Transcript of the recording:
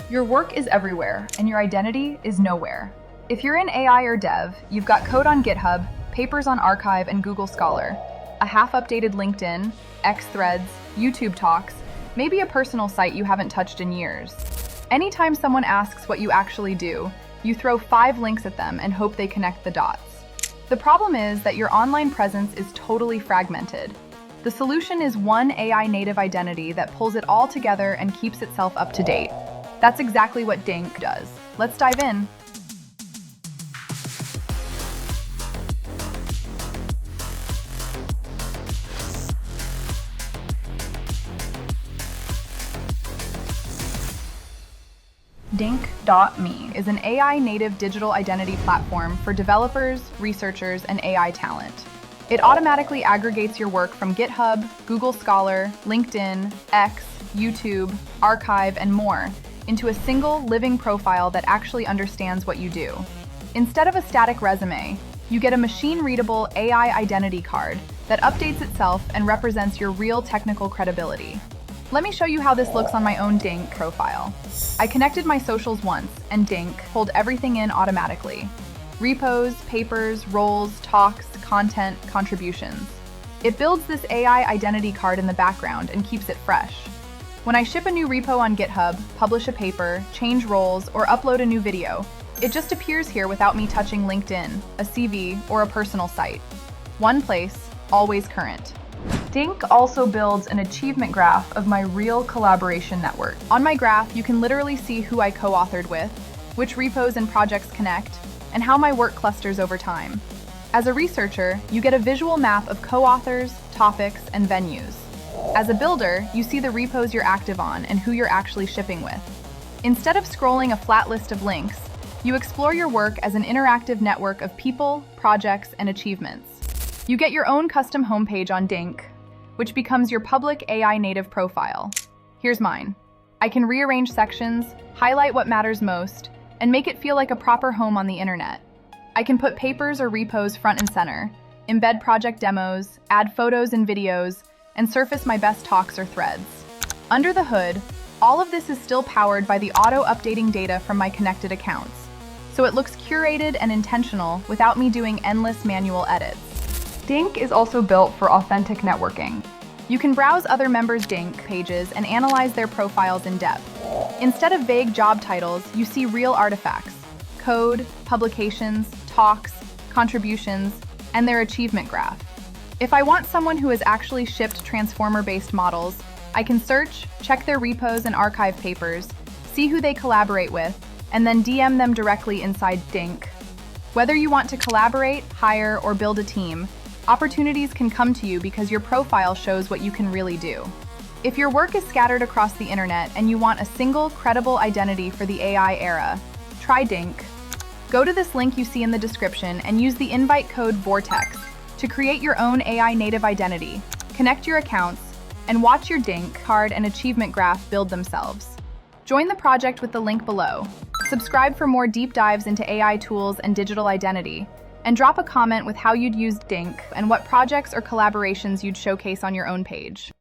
Your work is everywhere, and your identity is nowhere. If you're in AI or dev, you've got code on GitHub, papers on Archive and Google Scholar, a half-updated LinkedIn, X threads, YouTube talks, maybe a personal site you haven't touched in years. Anytime someone asks what you actually do, you throw 5 links at them and hope they connect the dots. The problem is that your online presence is totally fragmented. The solution is one AI native identity that pulls it all together and keeps itself up to date. That's exactly what DINQ does. Let's dive in. DINQ.me is an AI-native digital identity platform for developers, researchers, and AI talent. It automatically aggregates your work from GitHub, Google Scholar, LinkedIn, X, YouTube, Archive, and more into a single, living profile that actually understands what you do. Instead of a static resume, you get a machine-readable AI identity card that updates itself and represents your real technical credibility. Let me show you how this looks on my own DINQ profile. I connected my socials once, and DINQ pulled everything in automatically. Repos, papers, roles, talks, content, contributions. It builds this AI identity card in the background and keeps it fresh. When I ship a new repo on GitHub, publish a paper, change roles, or upload a new video, it just appears here without me touching LinkedIn, a CV, or a personal site. One place, always current. DINQ also builds an achievement graph of my real collaboration network. On my graph, you can literally see who I co-authored with, which repos and projects connect, and how my work clusters over time. As a researcher, you get a visual map of co-authors, topics, and venues. As a builder, you see the repos you're active on and who you're actually shipping with. Instead of scrolling a flat list of links, you explore your work as an interactive network of people, projects, and achievements. You get your own custom homepage on DINQ, which becomes your public AI native profile. Here's mine. I can rearrange sections, highlight what matters most, and make it feel like a proper home on the internet. I can put papers or repos front and center, embed project demos, add photos and videos, and surface my best talks or threads. Under the hood, all of this is still powered by the auto-updating data from my connected accounts, so it looks curated and intentional without me doing endless manual edits. DINQ is also built for authentic networking. You can browse other members' DINQ pages and analyze their profiles in depth. Instead of vague job titles, you see real artifacts: code, publications, talks, contributions, and their achievement graph. If I want someone who has actually shipped transformer-based models, I can search, check their repos and archive papers, see who they collaborate with, and then DM them directly inside DINQ. Whether you want to collaborate, hire, or build a team, opportunities can come to you because your profile shows what you can really do. If your work is scattered across the internet and you want a single, credible identity for the AI era, try DINQ. Go to this link you see in the description and use the invite code Vortex to create your own AI native identity, connect your accounts, and watch your DINQ card and achievement graph build themselves. Join the project with the link below. Subscribe for more deep dives into AI tools and digital identity, and drop a comment with how you'd use DINQ and what projects or collaborations you'd showcase on your own page.